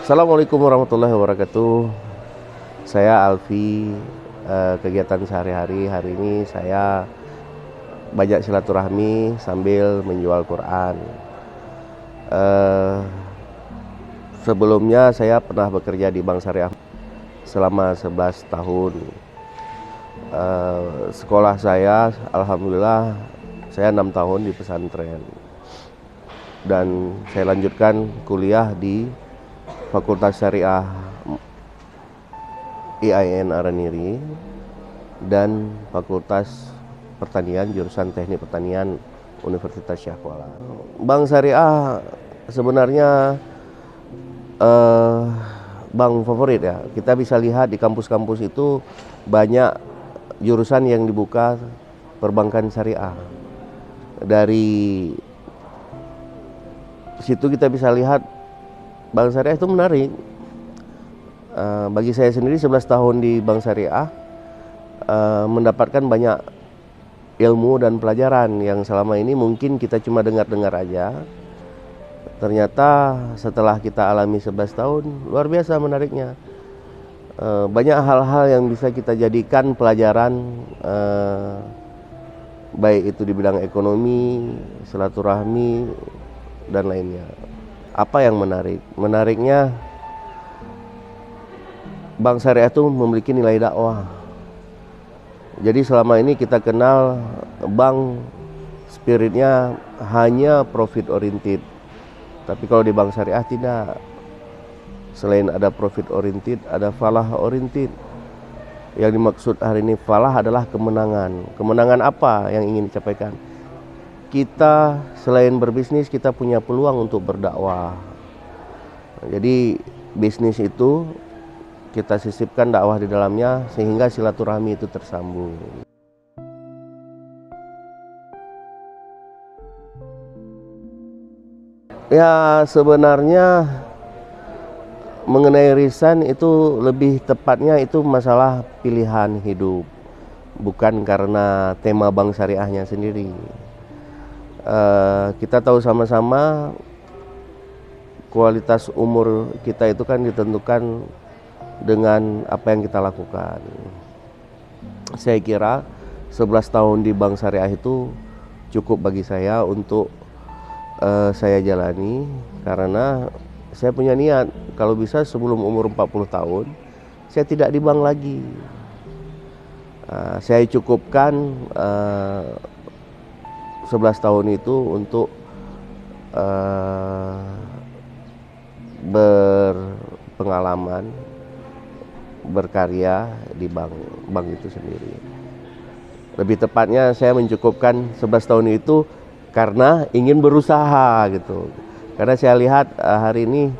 Assalamualaikum warahmatullahi wabarakatuh. Saya Alfi. Kegiatan sehari-hari hari ini saya banyak silaturahmi sambil menjual Quran. Sebelumnya saya pernah bekerja di Bank Syariah selama 11 tahun. Sekolah saya, alhamdulillah, saya 6 tahun di pesantren. Dan saya lanjutkan kuliah di Fakultas Syariah IAIN Araniri dan Fakultas Pertanian jurusan Teknik Pertanian Universitas Syah Kuala. Bank Syariah sebenarnya bank favorit ya. Kita bisa lihat di kampus-kampus itu banyak jurusan yang dibuka perbankan syariah. Dari situ kita bisa lihat Bank Syariah itu menarik. Bagi saya sendiri 11 tahun di Bank Syariah mendapatkan banyak ilmu dan pelajaran yang selama ini mungkin kita cuma dengar-dengar aja. Ternyata setelah kita alami 11 tahun luar biasa menariknya. Banyak hal-hal yang bisa kita jadikan pelajaran, baik itu di bidang ekonomi, silaturahmi, dan lainnya. Apa yang menarik? Menariknya Bank Syariah itu memiliki nilai dakwah. Jadi selama ini kita kenal bank spiritnya hanya profit oriented. Tapi kalau di Bank Syariah tidak. Selain ada profit oriented, ada falah oriented. Yang dimaksud hari ini falah adalah kemenangan. Kemenangan apa yang ingin dicapaikan? Kita selain berbisnis, kita punya peluang untuk berdakwah. Jadi bisnis itu kita sisipkan dakwah di dalamnya sehingga silaturahmi itu tersambung. Ya, sebenarnya mengenai resign itu lebih tepatnya itu masalah pilihan hidup, bukan karena tema Bank Syariahnya sendiri. Kita tahu sama-sama kualitas umur kita itu kan ditentukan dengan apa yang kita lakukan. Saya kira 11 tahun di Bank Syariah itu cukup bagi saya untuk saya jalani, karena saya punya niat kalau bisa sebelum umur 40 tahun saya tidak di bank lagi. Saya cukupkan 11 tahun itu untuk berpengalaman, berkarya di bank itu sendiri. Lebih tepatnya saya mencukupkan 11 tahun itu karena ingin berusaha gitu. Karena saya lihat hari ini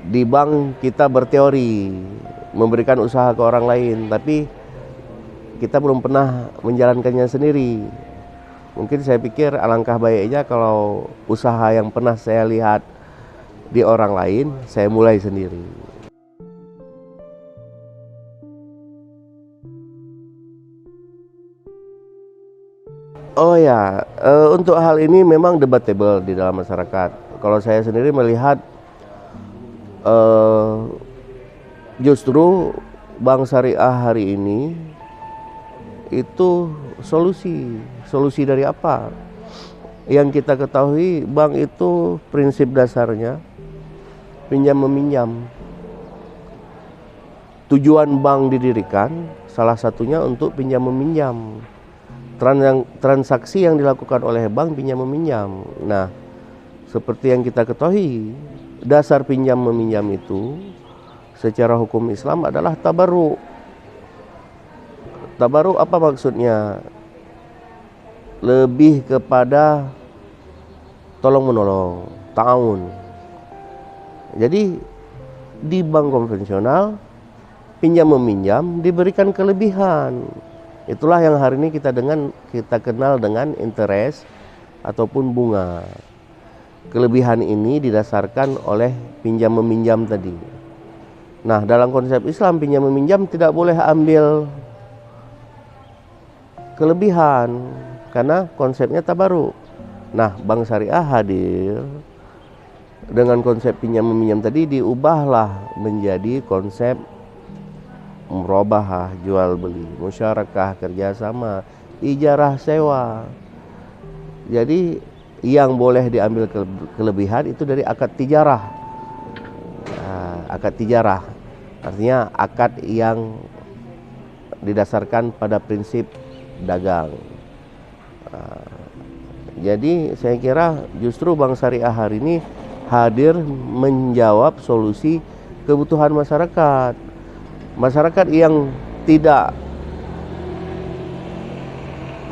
di bank kita berteori, memberikan usaha ke orang lain, tapi kita belum pernah menjalankannya sendiri. Mungkin saya pikir alangkah baiknya kalau usaha yang pernah saya lihat di orang lain, saya mulai sendiri. Oh ya, untuk hal ini memang debatable di dalam masyarakat. Kalau saya sendiri melihat justru Bank Syariah hari ini itu solusi dari apa? Yang kita ketahui, bank itu prinsip dasarnya pinjam meminjam. Tujuan bank didirikan salah satunya untuk pinjam meminjam. Transaksi yang dilakukan oleh bank pinjam meminjam. Nah, seperti yang kita ketahui, dasar pinjam meminjam itu secara hukum Islam adalah tabarruk. Tabarruk apa maksudnya? Lebih kepada tolong menolong, ta'awun. Jadi di bank konvensional pinjam meminjam diberikan kelebihan. Itulah yang hari ini kita kenal dengan interest ataupun bunga. Kelebihan ini didasarkan oleh pinjam meminjam tadi. Nah, dalam konsep Islam pinjam meminjam tidak boleh ambil kelebihan karena konsepnya tabaruk. Nah, Bank Syariah hadir dengan konsep pinjam meminjam tadi diubahlah menjadi konsep murabahah, jual beli, musyarakah, kerjasama, ijarah sewa. Jadi yang boleh diambil kelebihan itu dari akad tijarah. Akad tijarah artinya akad yang didasarkan pada prinsip dagang. Jadi saya kira justru Bank Syariah hari ini hadir menjawab solusi kebutuhan masyarakat. Masyarakat yang tidak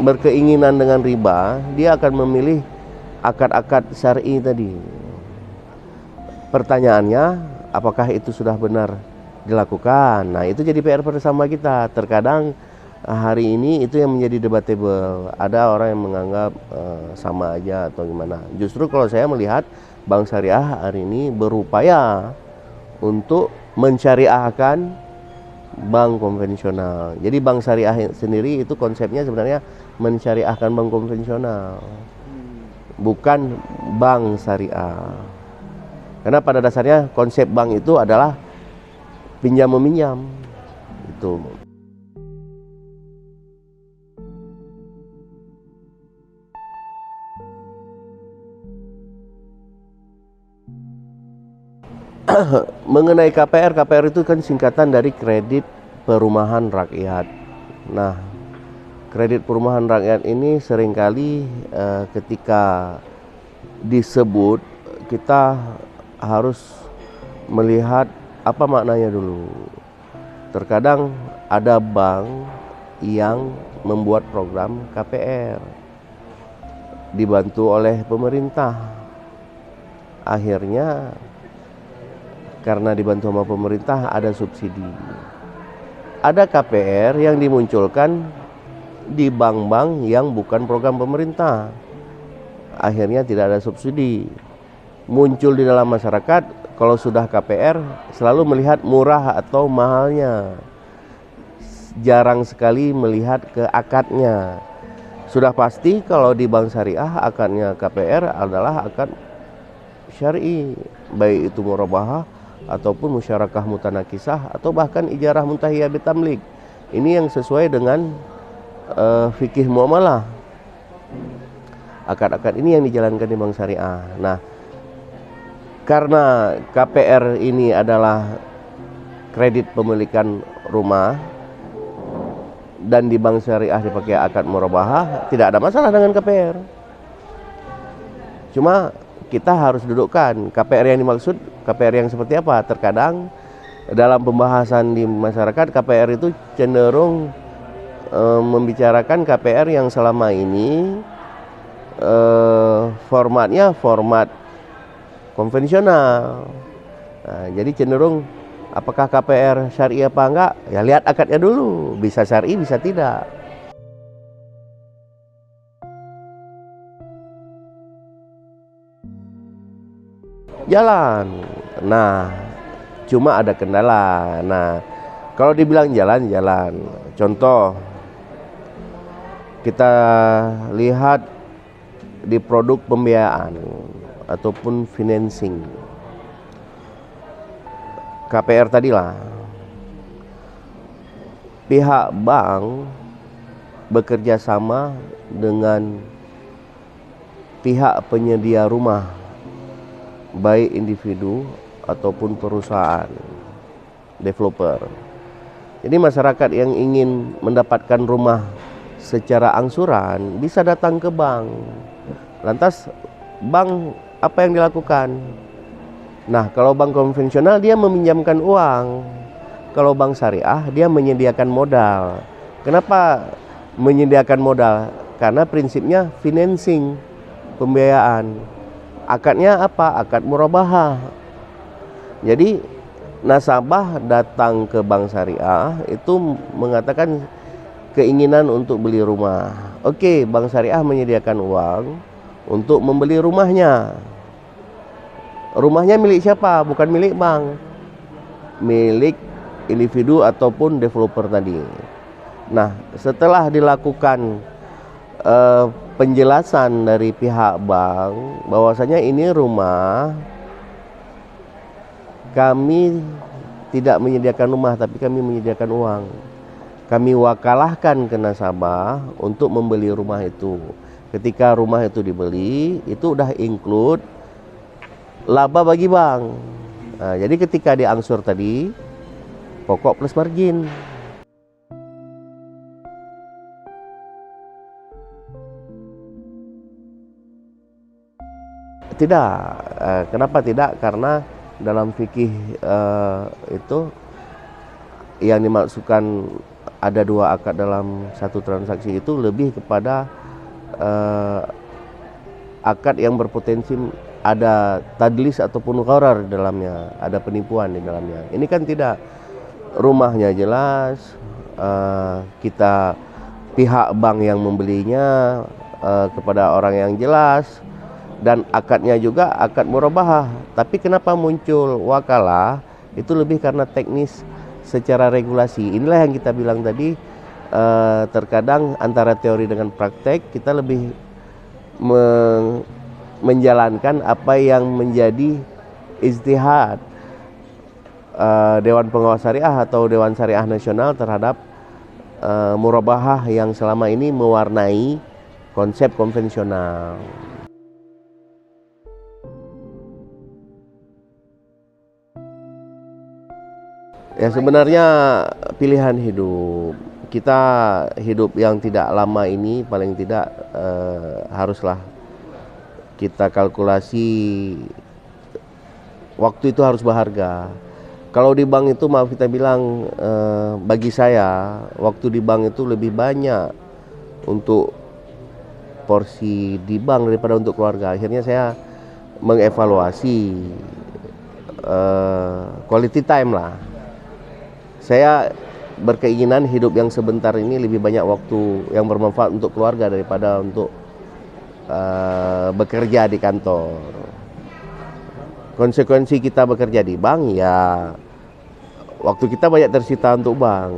berkeinginan dengan riba, dia akan memilih akad-akad syar'i tadi. Pertanyaannya, apakah itu sudah benar dilakukan? Nah, itu jadi PR bersama kita. Terkadang hari ini itu yang menjadi debatable. Ada orang yang menganggap sama aja atau gimana. Justru kalau saya melihat Bank Syariah hari ini berupaya untuk mensyariahkan bank konvensional. Jadi bank syariah sendiri itu konsepnya sebenarnya mensyariahkan bank konvensional, bukan bank syariah. Karena pada dasarnya konsep bank itu adalah pinjam meminjam. Itu. Mengenai KPR, KPR itu kan singkatan dari kredit perumahan rakyat. Nah, kredit perumahan rakyat ini seringkali ketika disebut kita harus melihat apa maknanya dulu. Terkadang ada bank yang membuat program KPR dibantu oleh pemerintah. Akhirnya karena dibantu sama pemerintah ada subsidi. Ada KPR yang dimunculkan di bank-bank yang bukan program pemerintah. Akhirnya tidak ada subsidi. Muncul di dalam masyarakat, kalau sudah KPR selalu melihat murah atau mahalnya. Jarang sekali melihat ke akadnya. Sudah pasti kalau di bank syariah akadnya KPR adalah akad syar'i, baik itu murabahah ataupun musyarakah mutanakisah atau bahkan ijarah muntahiyah bitamlik. Ini yang sesuai dengan fikih muamalah. Akad-akad ini yang dijalankan di bank syariah. Nah, karena KPR ini adalah kredit pemilikan rumah dan di bank syariah dipakai akad murabahah, tidak ada masalah dengan KPR. Cuma kita harus dudukkan KPR yang dimaksud KPR yang seperti apa. Terkadang dalam pembahasan di masyarakat KPR itu cenderung membicarakan KPR yang selama ini formatnya format konvensional. Nah, jadi cenderung apakah KPR syariah apa enggak? Ya lihat akadnya dulu, bisa syar'i bisa tidak. Jalan. Nah, cuma ada kendala. Nah, kalau dibilang jalan. Contoh, kita lihat di produk pembiayaan ataupun financing. KPR tadilah. Pihak bank bekerja sama dengan pihak penyedia rumah, baik individu ataupun perusahaan developer. Jadi masyarakat yang ingin mendapatkan rumah secara angsuran bisa datang ke bank. Lantas bank apa yang dilakukan? Nah, kalau bank konvensional dia meminjamkan uang. Kalau bank syariah dia menyediakan modal. Kenapa menyediakan modal? Karena prinsipnya financing, pembiayaan. Akadnya apa? Akad murabahah. Jadi nasabah datang ke bank syariah itu mengatakan keinginan untuk beli rumah. Oke, bank syariah menyediakan uang untuk membeli rumahnya. Rumahnya milik siapa? Bukan milik bank. Milik individu ataupun developer tadi. Nah, setelah dilakukan penjelasan dari pihak bank bahwasanya ini rumah kami tidak menyediakan rumah, tapi kami menyediakan uang. Kami wakalahkan ke nasabah untuk membeli rumah itu. Ketika rumah itu dibeli, itu udah include laba bagi bank. Nah, jadi ketika diangsur tadi, pokok plus margin. Tidak. Kenapa tidak? Karena dalam fikih itu yang dimaksudkan ada dua akad dalam satu transaksi itu lebih kepada akad yang berpotensi ada tadlis ataupun gharar di dalamnya, ada penipuan di dalamnya. Ini kan tidak, rumahnya jelas, kita pihak bank yang membelinya kepada orang yang jelas, dan akadnya juga akad murabahah. Tapi kenapa muncul wakalah? Itu lebih karena teknis secara regulasi. Inilah yang kita bilang tadi, terkadang antara teori dengan praktek kita lebih menjalankan apa yang menjadi ijtihad Dewan Pengawas Syariah atau Dewan Syariah Nasional terhadap murabahah yang selama ini mewarnai konsep konvensional. Ya, sebenarnya pilihan hidup. Kita hidup yang tidak lama ini paling tidak haruslah kita kalkulasi, waktu itu harus berharga. Kalau di bank itu, maaf kita bilang, bagi saya waktu di bank itu lebih banyak untuk porsi di bank daripada untuk keluarga. Akhirnya saya mengevaluasi quality time lah. Saya berkeinginan hidup yang sebentar ini lebih banyak waktu yang bermanfaat untuk keluarga daripada untuk bekerja di kantor. Konsekuensi kita bekerja di bank, ya waktu kita banyak tersita untuk bank.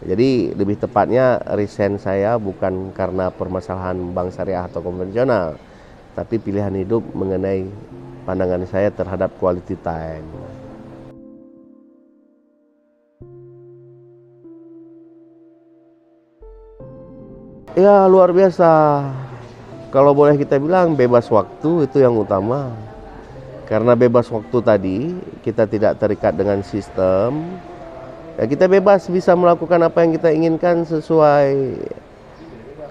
Jadi lebih tepatnya resign saya bukan karena permasalahan bank syariah atau konvensional, tapi pilihan hidup mengenai pandangan saya terhadap quality time. Ya, luar biasa. Kalau boleh kita bilang bebas waktu itu yang utama. Karena bebas waktu tadi, kita tidak terikat dengan sistem. Ya, kita bebas bisa melakukan apa yang kita inginkan sesuai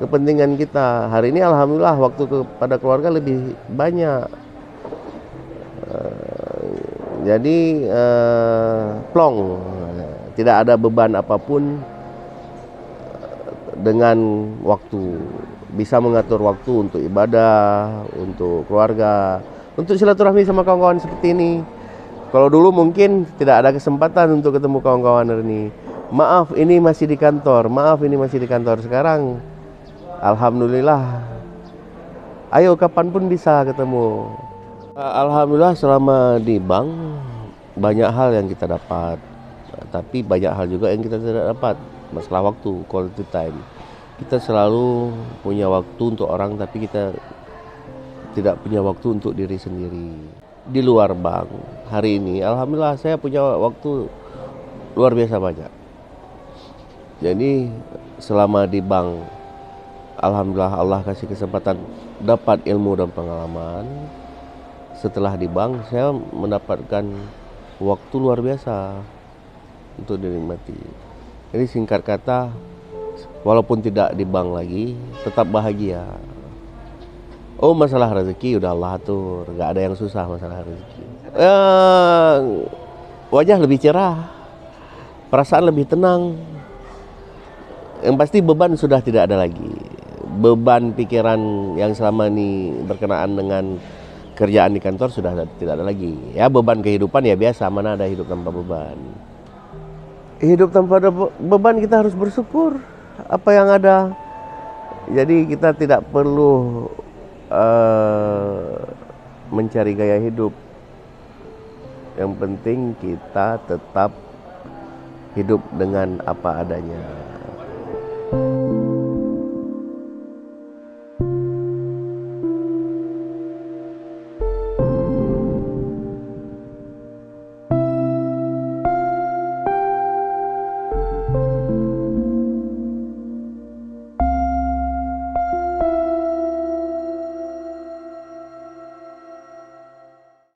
kepentingan kita. Hari ini alhamdulillah waktu kepada keluarga lebih banyak. Jadi plong, tidak ada beban apapun dengan waktu. Bisa mengatur waktu untuk ibadah, untuk keluarga, untuk silaturahmi sama kawan-kawan seperti ini. Kalau dulu mungkin tidak ada kesempatan untuk ketemu kawan-kawan ini. Maaf, ini masih di kantor. Maaf, ini masih di kantor. Sekarang alhamdulillah, ayo kapanpun bisa ketemu. Alhamdulillah selama di bank banyak hal yang kita dapat, tapi banyak hal juga yang kita tidak dapat. Masalah waktu, quality time. Kita selalu punya waktu untuk orang, tapi kita tidak punya waktu untuk diri sendiri. Di luar bank, hari ini alhamdulillah saya punya waktu luar biasa banyak. Jadi selama di bank, alhamdulillah Allah kasih kesempatan dapat ilmu dan pengalaman. Setelah di bank, saya mendapatkan waktu luar biasa untuk dinikmati. Jadi singkat kata, walaupun tidak di bank lagi, tetap bahagia. Oh, masalah rezeki udah Allah atur, nggak ada yang susah masalah rezeki. Wajah lebih cerah, perasaan lebih tenang. Yang pasti beban sudah tidak ada lagi. Beban pikiran yang selama ini berkenaan dengan kerjaan di kantor sudah tidak ada lagi. Ya, beban kehidupan ya biasa, mana ada hidup tanpa beban. Hidup tanpa ada beban, kita harus bersyukur apa yang ada. Jadi kita tidak perlu mencari gaya hidup. Yang penting kita tetap hidup dengan apa adanya.